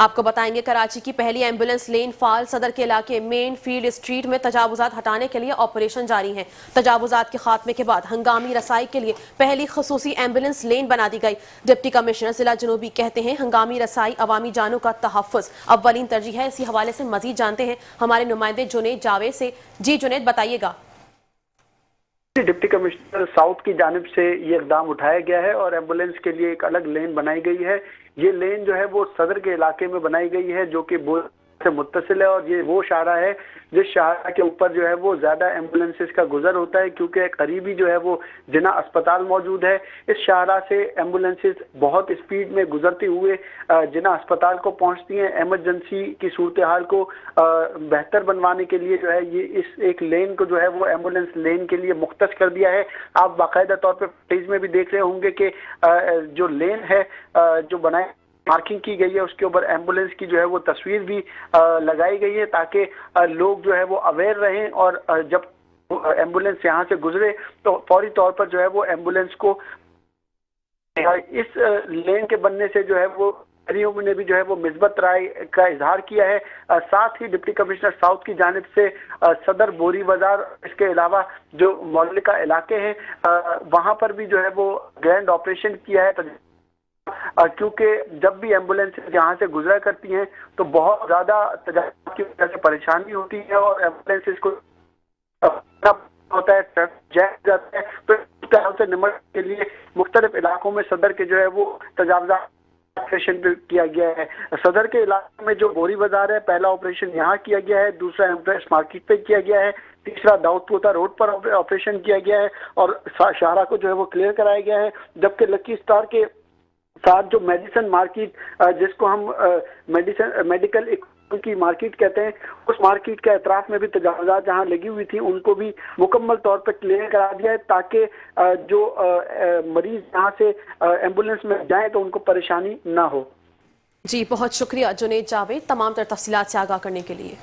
آپ کو بتائیں گے کراچی کی پہلی ایمبولنس لین فال صدر کے علاقے مین فیلڈ اسٹریٹ میں تجاوزات ہٹانے کے لیے آپریشن جاری ہیں۔ تجاوزات کے خاتمے کے بعد ہنگامی رسائی کے لیے پہلی خصوصی ایمبولنس لین بنا دی گئی۔ ڈپٹی کمشنر ضلع جنوبی کہتے ہیں ہنگامی رسائی عوامی جانوں کا تحفظ اولین ترجیح ہے۔ اسی حوالے سے مزید جانتے ہیں ہمارے نمائندے جنید جاوید سے۔ جی جنید بتائیے گا۔ ڈپٹی کمشنر ساؤتھ کی جانب سے یہ اقدام اٹھایا گیا ہے اور ایمبولینس کے لیے ایک الگ لین بنائی گئی ہے۔ یہ لین جو ہے وہ صدر کے علاقے میں بنائی گئی ہے جو کہ بول سے متصل ہے، اور یہ وہ شاہراہ ہے جس شاہراہ کے اوپر جو ہے وہ زیادہ ایمبولینسز کا گزر ہوتا ہے، کیونکہ قریبی جو ہے وہ جناح اسپتال موجود ہے۔ اس شاہراہ سے ایمبولینسز بہت اسپیڈ میں گزرتے ہوئے جناح اسپتال کو پہنچتی ہیں۔ ایمرجنسی کی صورتحال کو بہتر بنوانے کے لیے جو ہے یہ اس ایک لین کو جو ہے وہ ایمبولینس لین کے لیے مختص کر دیا ہے۔ آپ باقاعدہ طور پہ فوٹیج میں بھی دیکھ رہے ہوں گے کہ جو لین ہے جو بنائے مارکنگ کی گئی ہے اس کے اوپر ایمبولینس کی جو ہے وہ تصویر بھی لگائی گئی ہے تاکہ لوگ جو ہے وہ اویئر رہیں، اور جب ایمبولینس یہاں سے گزرے تو فوری طور پر جو ہے وہ ایمبولینس کو اس لین کے بننے سے جو ہے وہ شہریوں نے بھی جو ہے وہ مثبت رائے کا اظہار کیا ہے۔ ساتھ ہی ڈپٹی کمشنر ساؤتھ کی جانب سے صدر بوری بازار اس کے علاوہ جو مولکہ علاقے ہیں وہاں پر بھی جو ہے وہ گرینڈ آپریشن کیا ہے، کیونکہ جب بھی ایمبولینس یہاں سے گزرا کرتی ہیں تو بہت زیادہ تجاوزات کی وجہ سے پریشانی ہوتی ہے اور ایمبولینس کو ہوتا ہے، ٹریفک جام جاتا ہے، تو اس طرح سے نمٹنے کے لیے مختلف علاقوں میں صدر کے جو ہے وہ تجاوزات آپریشن کیا گیا ہے۔ صدر کے علاقے میں جو بوری بازار ہے پہلا آپریشن یہاں کیا گیا ہے، دوسرا ایمپریس مارکیٹ پہ کیا گیا ہے، تیسرا داؤد پوتا روڈ پر آپریشن کیا گیا ہے اور شاہراہ کو جو ہے وہ کلیئر کرایا گیا ہے، جبکہ لکی اسٹار کے ساتھ جو میڈیسن مارکیٹ جس کو ہم میڈیکل کی مارکیٹ کہتے ہیں، اس مارکیٹ کے اطراف میں بھی تجاوزات جہاں لگی ہوئی تھی ان کو بھی مکمل طور پر کلیئر کرا دیا ہے تاکہ جو مریض یہاں سے ایمبولینس میں جائیں تو ان کو پریشانی نہ ہو۔ جی بہت شکریہ جنید جاوید تمام تر تفصیلات سے آگاہ کرنے کے لیے۔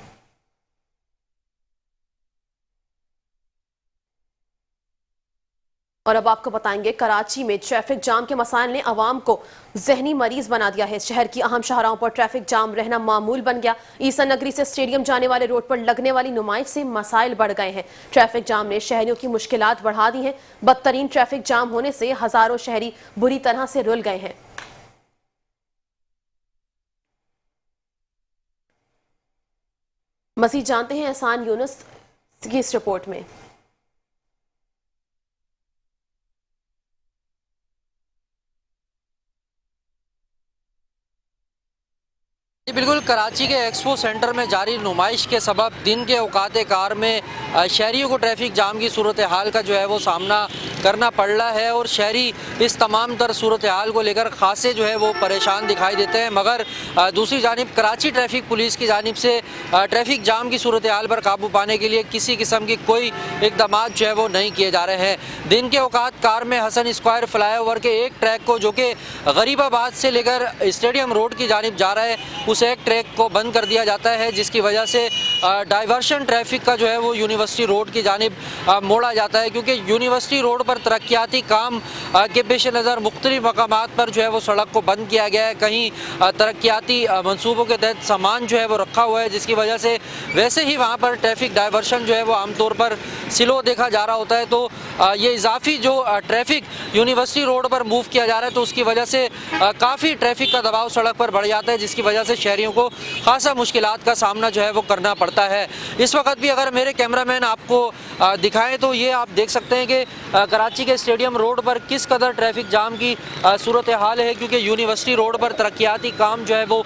اور اب آپ کو بتائیں گے کراچی میں ٹریفک جام کے مسائل نے عوام کو ذہنی مریض بنا دیا ہے۔ شہر کی اہم شاہراہوں پر ٹریفک جام رہنا معمول بن گیا۔ عیسن نگری سے اسٹیڈیم جانے والے روڈ پر لگنے والی نمائش سے مسائل بڑھ گئے ہیں۔ ٹریفک جام نے شہریوں کی مشکلات بڑھا دی ہیں۔ بدترین ٹریفک جام ہونے سے ہزاروں شہری بری طرح سے رل گئے ہیں۔ مزید جانتے ہیں احسان یونس کی اس رپورٹ میں۔ بالکل کراچی کے ایکسپو سینٹر میں جاری نمائش کے سبب دن کے اوقات کار میں شہریوں کو ٹریفک جام کی صورتحال کا جو ہے وہ سامنا کرنا پڑ رہا ہے اور شہری اس تمام تر صورتحال کو لے کر خاصے جو ہے وہ پریشان دکھائی دیتے ہیں، مگر دوسری جانب کراچی ٹریفک پولیس کی جانب سے ٹریفک جام کی صورتحال پر قابو پانے کے لیے کسی قسم کی کوئی اقدامات جو ہے وہ نہیں کیے جا رہے ہیں۔ دن کے اوقات کار میں حسن اسکوائر فلائی اوور کے ایک ٹریک کو جو کہ غریب آباد سے لے کر اسٹیڈیم روڈ کی جانب جا رہا ہے اس ایک ٹریک کو بند کر دیا جاتا ہے، جس کی وجہ سے ڈائیورشن ٹریفک کا جو ہے وہ یونیورسٹی روڈ کی جانب موڑا جاتا ہے، کیونکہ یونیورسٹی روڈ پر ترقیاتی کام کے پیش نظر مختلف مقامات پر جو ہے وہ سڑک کو بند کیا گیا ہے۔ کہیں ترقیاتی منصوبوں کے تحت سامان جو ہے وہ رکھا ہوا ہے، جس کی وجہ سے ویسے ہی وہاں پر ٹریفک ڈائیورشن جو ہے وہ عام طور پر سلو دیکھا جا رہا ہوتا ہے، تو یہ اضافی جو ٹریفک یونیورسٹی روڈ پر موو کیا جا رہا ہے تو اس کی وجہ سے کافی ٹریفک کا دباؤ سڑک پر بڑھ جاتا ہے، جس کی وجہ سے شہریوں کو خاصا مشکلات کا سامنا جو ہے وہ کرنا پڑتا ہے۔ اس وقت بھی اگر میرے کیمرہ مین آپ کو دکھائیں تو یہ آپ دیکھ سکتے ہیں کہ کراچی کے اسٹیڈیم روڈ پر کس قدر ٹریفک جام کی صورتحال ہے، کیونکہ یونیورسٹی روڈ پر ترقیاتی کام جو ہے وہ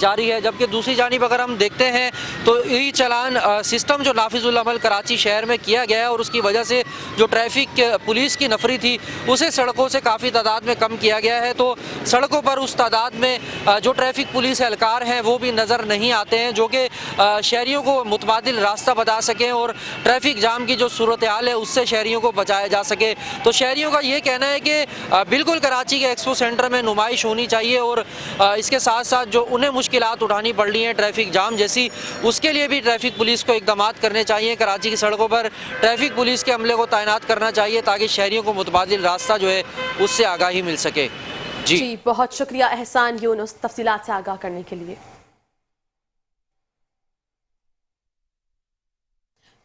جاری ہے، جبکہ دوسری جانب اگر ہم دیکھتے ہیں تو ای چالان سسٹم جو نافذ العمل کراچی شہر میں کیا گیا ہے اور اس کی وجہ سے جو ٹریفک پولیس کی نفری تھی اسے سڑکوں سے کافی تعداد میں کم کیا گیا ہے، تو سڑکوں پر اس تعداد میں جو ٹریفک پولیس اہلکار ہیں وہ بھی نظر نہیں آتے ہیں جو کہ شہریوں کو متبادل راستہ بتا سکیں اور ٹریفک جام کی جو صورتحال ہے اس سے شہریوں کو بچایا جا سکے۔ تو شہریوں کا یہ کہنا ہے کہ بالکل کراچی کے ایکسپو سینٹر میں نمائش ہونی چاہیے اور اس کے ساتھ ساتھ جو انہیں مشکلات اٹھانی پڑ رہی ہیں ٹریفک جام جیسی، اس کے لیے بھی ٹریفک پولیس کو اقدامات کرنے چاہیے۔ کراچی کی سڑکوں پر ٹریفک پولیس کے عملے کو تعینات کرنا چاہیے تاکہ شہریوں کو متبادل راستہ جو ہے اس سے آگاہی مل سکے۔ جی بہت شکریہ احسان یونس تفصیلات سے آگاہ کرنے کے لیے۔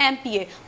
MPA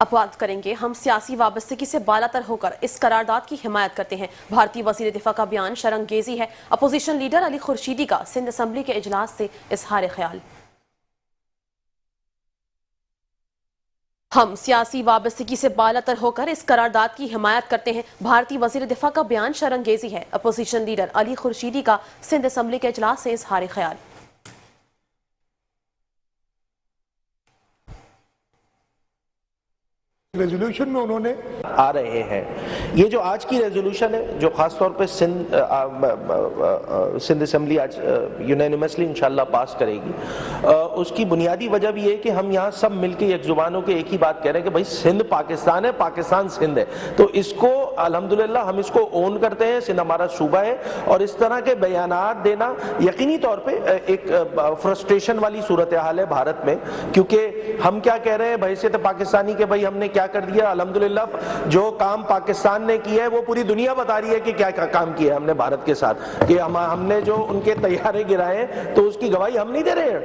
اب بات کریں گے ہم سیاسی وابستگی سے بالاتر ہو کر اس قرارداد کی حمایت کرتے ہیں. بھارتی وزیر دفاع کا بیان شرمگیزی ہے. اپوزیشن لیڈر علی خورشیدی کا سندھ اسمبلی کے اجلاس سے اظہار خیال. ہم سیاسی وابستگی سے بالاتر ہو کر اس قرارداد کی حمایت کرتے ہیں. بھارتی وزیر دفاع کا بیان شرمگیزی ہے. اپوزیشن لیڈر علی خورشیدی کا سندھ اسمبلی کے اجلاس سے اظہار خیال. ریزولوشن میں انہوں نے آ رہے ہیں. یہ جو آج کی ریزولوشن ہے جو خاص طور پہ سندھ اسمبلی آج یونینیمسلی انشاءاللہ پاس کرے گی, اس کی بنیادی وجہ بھی یہ کہ ہم یہاں سب مل کے ایک زبانوں کے ایک ہی بات کہہ رہے ہیں کہ بھائی سندھ پاکستان ہے, پاکستان سندھ ہے. تو اس کو الحمدللہ ہم اس کو اون کرتے ہیں, سندھ ہمارا صوبہ ہے. اور اس طرح کے بیانات دینا یقینی طور پہ ایک فرسٹریشن والی صورتحال ہے بھارت میں, کیونکہ ہم کیا کہہ رہے ہیں بحیثیت پاکستانی کہ بھائی ہم نے کیا کر دیا. الحمدللہ جو کام پاکستان نے کیا ہے وہ پوری دنیا بتا رہی ہے کہ کیا کام کیا ہے ہم نے بھارت کے ساتھ, کہ ہم نے جو ان کے طیارے گرائے تو اس کی گواہی ہم نہیں دے رہے ہیں,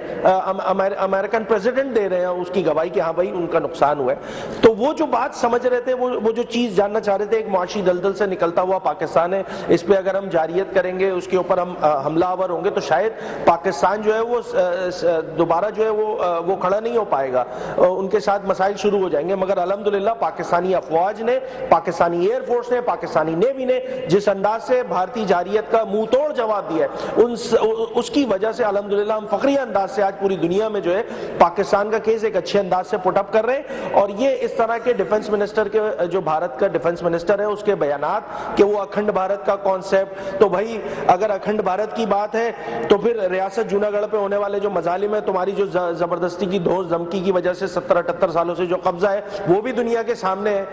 امریکن پریزیڈنٹ دے رہے ہیں اس کی گواہی کہ ہاں بھائی ان کا نقصان ہوا ہے. تو وہ جو بات سمجھ رہے تھے, وہ جو چیز جاننا چاہ رہے تھے, ایک معاشی دلدل سے نکلتا ہوا پاکستان ہے, اس پہ اگر ہم جاریت کریں گے, اس کے اوپر ہم حملہ آور ہوں گے تو شاید پاکستان جو ہے وہ دوبارہ جو ہے وہ کھڑا نہیں ہو پائے گا, ان کے ساتھ مسائل شروع ہو جائیں گے. مگر الحمدللہ پاکستانی افواج نے, پاکستانی ایئر فورس نے, پاکستانی نیوی نے جس انداز سے بھارتی جارحیت کا منہ توڑ جواب دیا ہے, اس کی وجہ سے الحمدللہ ہم فخریہ انداز سے آج پوری دنیا میں جو ہے پاکستان کا کیس ایک اچھے انداز سے پٹ اپ کر رہے ہیں. اور یہ اس طرح کے ڈیفنس منسٹر کے, جو بھارت کا ڈیفنس منسٹر ہے, اس کے بیانات کہ وہ اکھنڈ بھارت کا کانسیپٹ, تو بھائی اگر اکھنڈ بھارت کی بات ہے تو پھر ریاست جوناگڑھ پہ ہونے والے جو مظالم ہیں, تمہاری جو زبردستی کی دھوس دھمکی کی وجہ سے 70-78 سالوں سے جو قبضہ ہے وہ بھی دنیا کے سامنے ہے.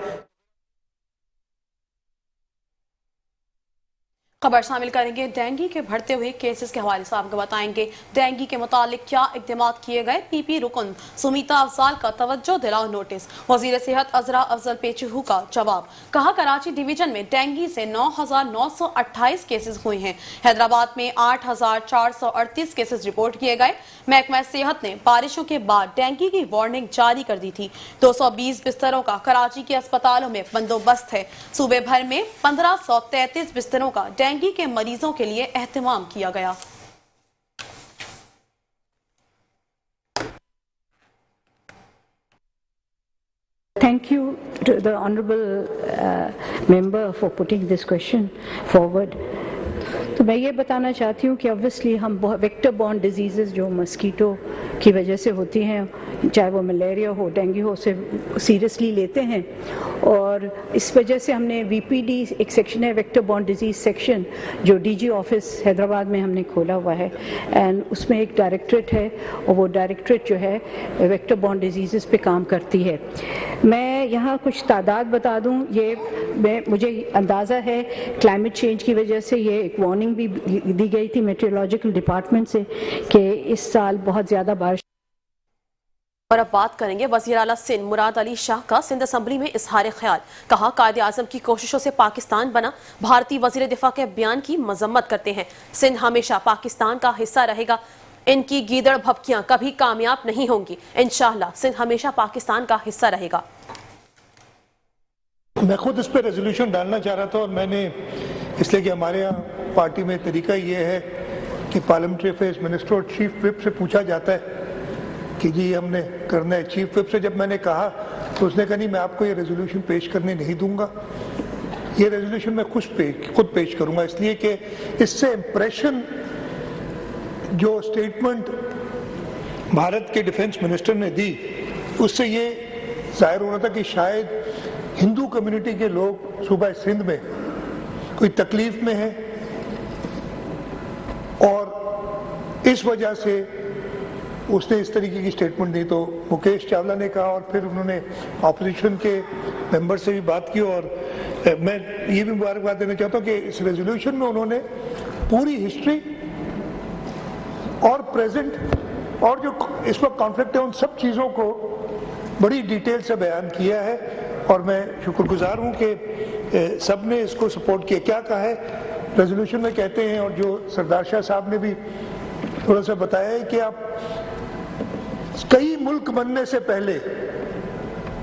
خبر شامل کریں گے ڈینگی کے بڑھتے ہوئے کیسز کے حوالے سے. آپ کو بتائیں گے ڈینگی کے متعلق کیا اقدامات کیے گئے. پی پی رکن سمیتا افضال کا توجہ دلاؤ نوٹس. وزیر صحت عذرا افضل پیچہو کا جواب. کہا کراچی ڈویژن میں ڈینگی سے 9,928 کیسز ہوئے ہیں. حیدرآباد میں 8,438 کیسز رپورٹ کیے گئے. محکمہ صحت نے بارشوں کے بعد ڈینگی کی وارننگ جاری کر دی تھی. 220 بستروں کا کراچی کے اسپتالوں میں بندوبست ہے. صوبے بھر میں 1,533 بستروں کا ڈینگی کے مریضوں کے لیے اہتمام کیا گیا. Thank you to the honourable member for putting this question forward. تو میں یہ بتانا چاہتی ہوں کہ obviously ہم ویکٹر بورن ڈیزیزز جو مسکیٹو کی وجہ سے ہوتی ہیں, چاہے وہ ملیریا ہو, ڈینگی ہو, اسے سیریسلی لیتے ہیں. اور اس وجہ سے ہم نے وی پی ڈی ایک سیکشن ہے, ویکٹر بورن ڈیزیز سیکشن, جو ڈی جی آفس حیدرآباد میں ہم نے کھولا ہوا ہے. اینڈ اس میں ایک ڈائریکٹریٹ ہے, اور وہ ڈائریکٹریٹ جو ہے ویکٹر بورن ڈیزیزز پہ کام کرتی ہے. میں یہاں کچھ تعداد بتا دوں. یہ مجھے اندازہ ہے کلائمیٹ چینج کی وجہ سے یہ ایک وارننگ بھی دی گئی تھی میٹیورولوجیکل ڈپارٹمنٹ سے کہ اس سال بہت زیادہ بارش. اور اب بات کریں گے وزیر اعلیٰ سندھ مراد علی شاہ کا سندھ اسمبلی میں اظہار خیال. کہا قائد اعظم کی کوششوں سے پاکستان بنا. بھارتی وزیر دفاع کے بیان کی مذمت کرتے ہیں. سندھ ہمیشہ پاکستان کا حصہ رہے گا. ان کی گیدڑ بھپکیاں کبھی کامیاب نہیں ہوں گی. انشاءاللہ سندھ ہمیشہ پاکستان کا حصہ رہے گا. میں خود اس پہ ریزولوشن ڈالنا چاہ رہا تھا, اور میں نے اس لیے کہ ہمارے یہاں پارٹی میں طریقہ یہ ہے کہ پارلیمنٹری افیئرز منسٹر اور چیف وپ سے پوچھا جاتا ہے کہ جی ہم نے کرنا ہے. چیف وپ سے جب میں نے کہا تو اس نے کہا نہیں, میں آپ کو یہ ریزولوشن پیش کرنے نہیں دوں گا. یہ ریزولوشن میں خود پیش کروں گا, اس لیے کہ اس سے امپریشن جو اسٹیٹمنٹ بھارت کے ڈیفنس منسٹر نے دی, اس سے یہ ظاہر ہونا تھا کہ شاید ہندو کمیونٹی کے لوگ صوبہ سندھ میں کوئی تکلیف میں ہیں, اور اس وجہ سے اس نے اس طریقے کی سٹیٹمنٹ دی. تو مکیش چاولہ نے کہا, اور پھر انہوں نے اپوزیشن کے ممبر سے بھی بات کی. اور میں یہ بھی مبارکباد دینا چاہتا ہوں کہ اس ریزولوشن میں انہوں نے پوری ہسٹری اور پریزنٹ اور جو اس وقت کانفلکٹ ہے ان سب چیزوں کو بڑی ڈیٹیل سے بیان کیا ہے. اور میں شکر گزار ہوں کہ سب نے اس کو سپورٹ کیا. کیا کہا ہے ریزولوشن میں کہتے ہیں, اور جو سردار شاہ صاحب نے بھی تھوڑا سا بتایا ہے کہ آپ کئی ملک بننے سے پہلے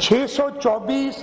624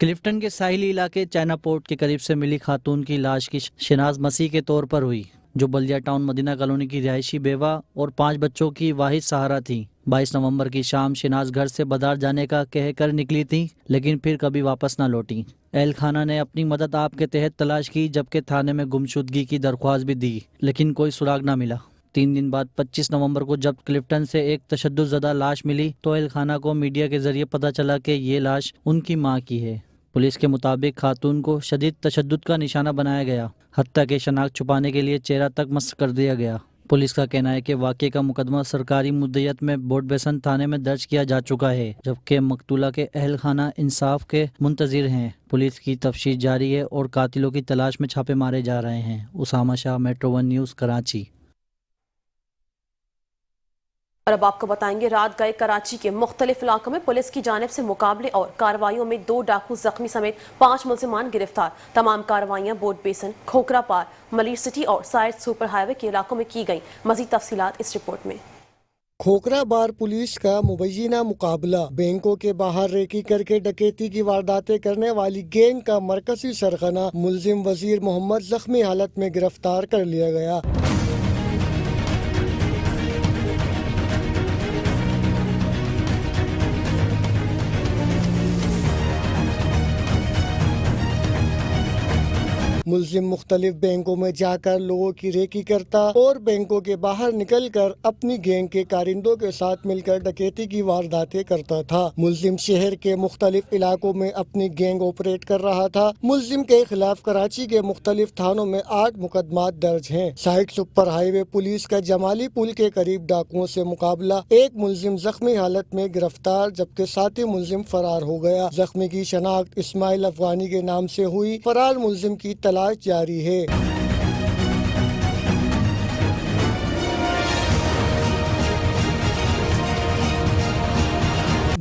کلفٹن کے ساحلی علاقے چائنا پورٹ کے قریب سے ملی خاتون کی لاش کی شناخت مسیح کے طور پر ہوئی، جو بلدیہ ٹاؤن مدینہ کالونی کی رہائشی بیوہ اور 5 بچوں کی واحد سہارا تھی۔ 22 نومبر کی شام شناز گھر سے بازار جانے کا کہہ کر نکلی تھی، لیکن پھر کبھی واپس نہ لوٹی۔ اہل خانہ نے اپنی مدد آپ کے تحت تلاش کی، جبکہ تھانے میں گمشدگی کی درخواست بھی دی، لیکن کوئی سراغ نہ ملا۔ 3 دن بعد 25 نومبر کو جب کلفٹن سے ایک تشدد زدہ لاش ملی تو اہل خانہ کو میڈیا کے ذریعے پتہ چلا کہ یہ لاش ان کی ماں کی ہے۔ پولیس کے مطابق خاتون کو شدید تشدد کا نشانہ بنایا گیا، حتیٰ کہ شناخت چھپانے کے لیے چہرہ تک مسح کر دیا گیا۔ پولیس کا کہنا ہے کہ واقعے کا مقدمہ سرکاری مدیریت میں بورڈ بیسن تھانے میں درج کیا جا چکا ہے، جبکہ مقتولہ کے اہل خانہ انصاف کے منتظر ہیں۔ پولیس کی تفتیش جاری ہے اور قاتلوں کی تلاش میں چھاپے مارے جا رہے ہیں۔ اسامہ شاہ، میٹرو 1 نیوز، کراچی۔ اور اب آپ کو بتائیں گے، رات گئے کراچی کے مختلف علاقوں میں پولیس کی جانب سے مقابلے اور کارروائیوں میں 2 ڈاکو زخمی سمیت 5 ملزمان گرفتار۔ تمام کارروائیاں بورڈ بیسن، کھوکھرا پار، ملیر سٹی اور سائٹ سپر ہائی وے کے علاقوں میں کی گئیں۔ مزید تفصیلات اس رپورٹ میں۔ کھوکھرا بار پولیس کا مبینہ مقابلہ، بینکوں کے باہر ریکی کر کے ڈکیتی کی وارداتیں کرنے والی گینگ کا مرکزی سرغنہ ملزم وزیر محمد زخمی حالت میں گرفتار کر لیا گیا۔ ملزم مختلف بینکوں میں جا کر لوگوں کی ریکی کرتا اور بینکوں کے باہر نکل کر اپنی گینگ کے کارندوں کے ساتھ مل کر ڈکیتی کی وارداتیں کرتا تھا۔ ملزم شہر کے مختلف علاقوں میں اپنی گینگ آپریٹ کر رہا تھا۔ ملزم کے خلاف کراچی کے مختلف تھانوں میں 8 مقدمات درج ہیں۔ سائٹ سپر ہائی وے پولیس کا جمالی پل کے قریب ڈاکوؤں سے مقابلہ، ایک ملزم زخمی حالت میں گرفتار جبکہ ساتھی ملزم فرار ہو گیا۔ زخمی کی شناخت اسماعیل افغانی کے نام سے ہوئی۔ فرار ملزم کی تلاش جاری ہے۔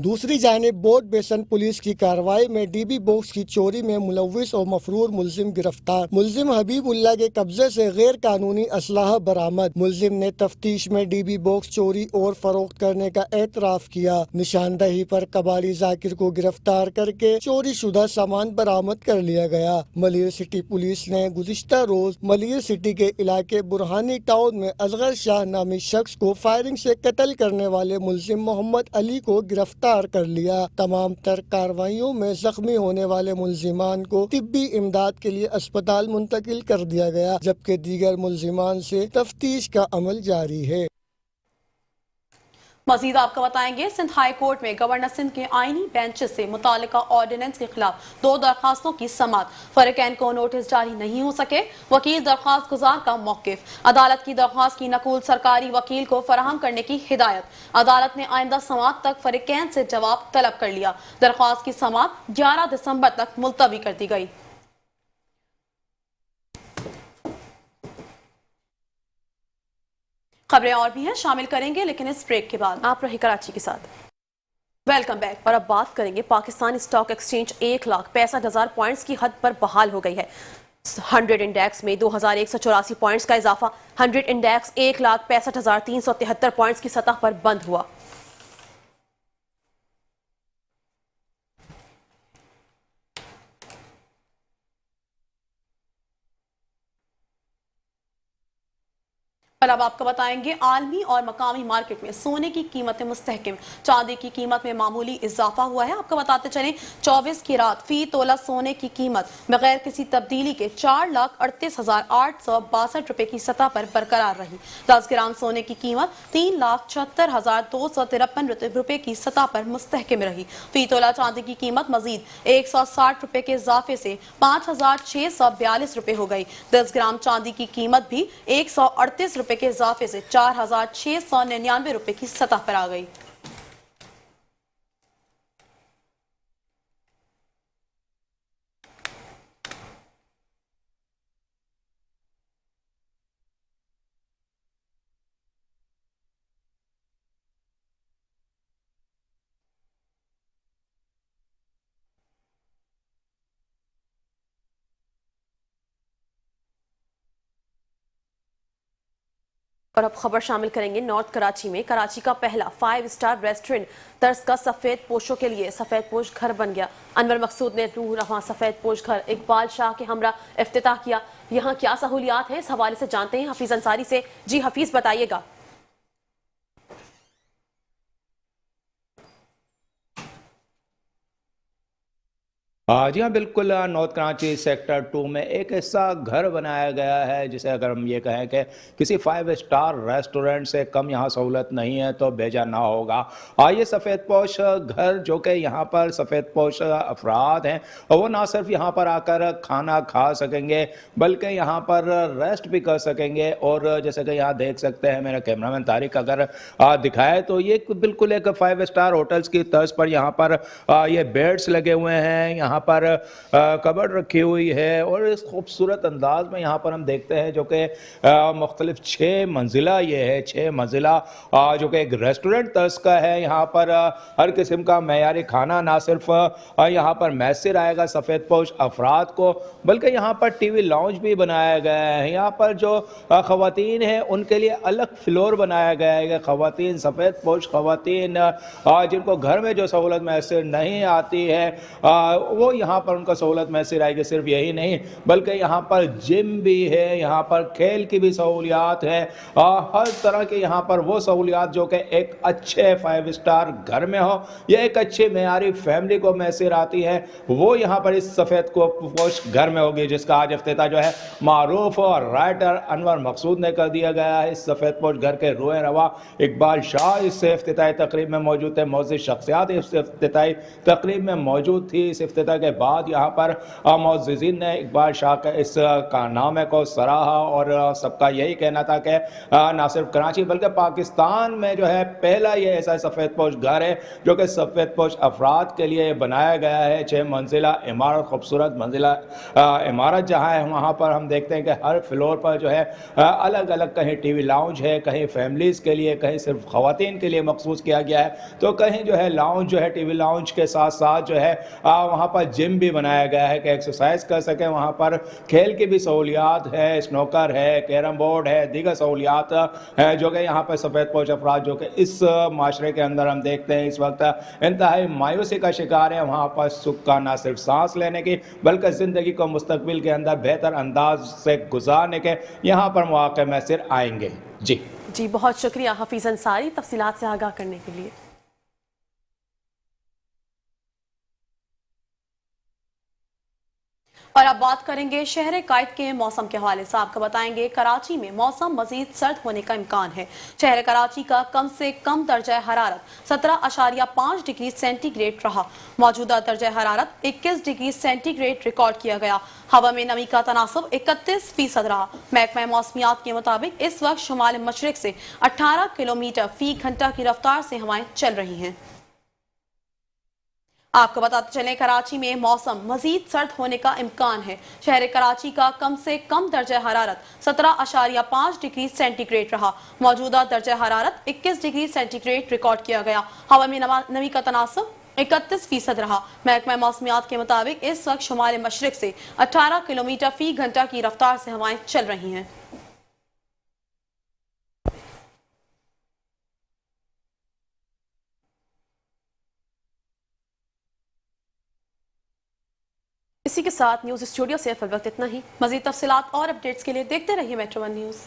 دوسری جانب بورڈ بیسن پولیس کی کارروائی میں ڈی بی باکس کی چوری میں ملوث اور مفرور ملزم گرفتار۔ ملزم حبیب اللہ کے قبضے سے غیر قانونی اسلحہ برآمد۔ ملزم نے تفتیش میں ڈی بی باکس چوری اور فروخت کرنے کا اعتراف کیا۔ نشاندہی پر کباڑی ذاکر کو گرفتار کر کے چوری شدہ سامان برآمد کر لیا گیا۔ ملیر سٹی پولیس نے گزشتہ روز ملیر سٹی کے علاقے برہانی ٹاؤن میں اصغر شاہ نامی شخص کو فائرنگ سے قتل کرنے والے ملزم محمد علی کو گرفتار کر لیا۔ تمام تر کارروائیوں میں زخمی ہونے والے ملزمان کو طبی امداد کے لیے اسپتال منتقل کر دیا گیا، جبکہ دیگر ملزمان سے تفتیش کا عمل جاری ہے۔ مزید آپ کو بتائیں گے، سندھ ہائی کورٹ میں گورنر سندھ کے آئینی بینچ سے متعلقہ آرڈیننس کے خلاف 2 درخواستوں کی سماعت۔ فریقین کو نوٹس جاری نہیں ہو سکے، وکیل درخواست گزار کا موقف۔ عدالت کی درخواست کی نقول سرکاری وکیل کو فراہم کرنے کی ہدایت۔ عدالت نے آئندہ سماعت تک فریقین سے جواب طلب کر لیا۔ درخواست کی سماعت 11 دسمبر تک ملتوی کر دی گئی۔ خبریں اور بھی ہیں، شامل کریں گے لیکن اس بریک کے بعد۔ آپ رہی کراچی کے ساتھ۔ Welcome back. اور اب بات کریں گے، پاکستان اسٹاک ایکسچینج 1,65,000 پوائنٹس کی حد پر بحال ہو گئی ہے۔ 100 انڈیکس میں 2184 پوائنٹس کا اضافہ۔ 100 انڈیکس 1,65,373 پوائنٹس کی سطح پر بند ہوا۔ اور اب آپ کو بتائیں گے، عالمی اور مقامی مارکیٹ میں سونے کی قیمتیں مستحکم، چاندی کی قیمت میں معمولی اضافہ ہوا ہے۔ آپ کو بتاتے چلیں، 24 کیرات فی تولہ سونے کی قیمت بغیر کسی تبدیلی کے 4,38,862 روپے کی سطح پر برقرار رہی۔ 10 گرام سونے کی قیمت 3,76,253 روپے کی سطح پر مستحکم رہی۔ فی تولہ چاندی کی قیمت مزید 160 روپے کے اضافے سے 5,642 روپے ہو گئی۔ 10 گرام چاندی کی قیمت بھی 138 روپے کے اضافے سے 4,699 روپے کی سطح پر آ گئی۔ اور اب خبر شامل کریں گے نارتھ کراچی میں۔ کراچی کا پہلا 5 اسٹار ریسٹورنٹ طرز کا سفید پوشوں کے لیے سفید پوش گھر بن گیا۔ انور مقصود نے روح رواں سفید پوش گھر اقبال شاہ کے ہمراہ افتتاح کیا۔ یہاں کیا سہولیات ہیں، اس حوالے سے جانتے ہیں حفیظ انصاری سے۔ جی حفیظ، بتائیے گا۔ جی ہاں بالکل، نارتھ کراچی سیکٹر 2 میں ایک ایسا گھر بنایا گیا ہے جسے اگر ہم یہ کہیں کہ کسی 5 اسٹار ریسٹورنٹ سے کم یہاں سہولت نہیں ہے تو بھیجا نہ ہوگا۔ یہ سفید پوش گھر جو کہ یہاں پر سفید پوش افراد ہیں وہ نہ صرف یہاں پر آ کر کھانا کھا سکیں گے بلکہ یہاں پر ریسٹ بھی کر سکیں گے، اور جیسے کہ یہاں دیکھ سکتے ہیں میرا کیمرہ مین طارق اگر دکھائے تو یہ بالکل ایک 5 اسٹار ہوٹلز کی طرز پر یہاں پر یہ بیڈز لگے ہوئے ہیں، یہاں پر کبڈ رکھی ہوئی ہے، اور اس خوبصورت انداز میں یہاں پر ہم دیکھتے ہیں جو کہ مختلف 6 منزلہ یہ ہے، 6 منزلہ جو کہ ایک ریسٹورنٹ طرز کا ہے۔ یہاں پر ہر قسم کا معیاری کھانا نہ صرف یہاں پر میسر آئے گا سفید پوش افراد کو بلکہ یہاں پر ٹی وی لاؤنج بھی بنایا گیا ہے۔ یہاں پر جو خواتین ہیں ان کے لیے الگ فلور بنایا گیا ہے کہ خواتین، سفید پوش خواتین جن کو گھر میں جو سہولت میسر نہیں آتی ہے وہ یہاں پر ان کا سہولت میسر آئے گی۔ صرف یہی نہیں بلکہ یہاں پر جم بھی ہے، یہاں پر کھیل کی بھی سہولیات ہے، ہر طرح کے یہاں پر وہ سہولیات جو کہ ایک اچھے 5 اسٹار گھر میں ہو یا ایک اچھی معیاری فیملی کو میسر آتی ہے وہ یہاں پر اس سفید پوش گھر میں ہوگی، جس کا آج افتتاح جو ہے معروف اور رائٹر انور مقصود نے کر دیا گیا ہے۔ اس سفید پوش گھر کے روح رواں اقبال شاہ اس افتتاحی تقریب میں موجود تھے، معزز شخصیات اس افتتاحی تقریب میں موجود تھی۔ اس افتتاح کے بعد یہاں پر معززین نے اقبال شاہ کے اس کارنامے کو سراہا، اور سب کا یہی کہنا تھا کہ نہ صرف کراچی بلکہ پاکستان میں جو ہے پہلا یہ ایسا سفید پوش گھر ہے جو کہ سفید پوش افراد کے لیے بنایا گیا ہے۔ 6 منزلہ عمارت، خوبصورت منزلہ عمارت جہاں ہے وہاں پر ہم دیکھتے ہیں کہ ہر فلور پر جو ہے الگ الگ، کہیں ٹی وی لاؤنج ہے، کہیں فیملیز کے لیے، کہیں صرف خواتین کے لیے مخصوص کیا گیا ہے، تو کہیں جو ہے لاؤنج جو ہے ٹی وی لاؤنج کے ساتھ ساتھ جو ہے وہاں پر جم بھی بنایا گیا ہے کہ ایکسرسائز کر سکیں۔ وہاں پر کھیل کی بھی سہولیات ہے، سنوکر ہے، کیرم بورڈ ہے، دیگر سہولیات ہے جو کہ یہاں پر سفید پوش افراد جو کہ اس معاشرے کے اندر ہم دیکھتے ہیں اس وقت انتہائی مایوسی کا شکار ہے، وہاں پر سکھ کا نہ صرف سانس لینے کی بلکہ زندگی کو مستقبل کے اندر بہتر انداز سے گزارنے کے یہاں پر مواقع میسر آئیں گے۔ جی بہت شکریہ حفیظ انصاری تفصیلات سے آگاہ کرنے کے لیے۔ اور اب بات کریں گے شہر قائد کے موسم کے حوالے سے۔ آپ کو بتائیں گے کراچی میں موسم مزید سرد ہونے کا امکان ہے۔ شہر کراچی کا کم سے کم درجہ حرارت 17.5 ڈگری سینٹی گریڈ رہا۔ موجودہ درجہ حرارت 21 ڈگری سینٹی گریڈ ریکارڈ کیا گیا۔ ہوا میں نمی کا تناسب 31% رہا۔ محکمہ موسمیات کے مطابق اس وقت شمال مشرق سے 18 کلومیٹر فی گھنٹہ کی رفتار سے ہوائیں چل رہی ہیں۔ آپ کو بتاتے چلیں کراچی میں موسم مزید سرد ہونے کا امکان ہے۔ شہر کراچی کا کم سے کم درجہ حرارت 17.5 ڈگری سینٹی گریڈ رہا۔ موجودہ درجہ حرارت 21 ڈگری سینٹی گریڈ ریکارڈ کیا گیا۔ ہوا میں نمی کا تناسب 31% رہا۔ محکمہ موسمیات کے مطابق اس وقت شمال مشرق سے 18 کلومیٹر فی گھنٹہ کی رفتار سے ہوائیں چل رہی ہیں۔ اسی کے ساتھ نیوز اسٹوڈیو سے فی الوقت اتنا ہی۔ مزید تفصیلات اور اپڈیٹس کے لیے دیکھتے رہیے میٹرو ون نیوز۔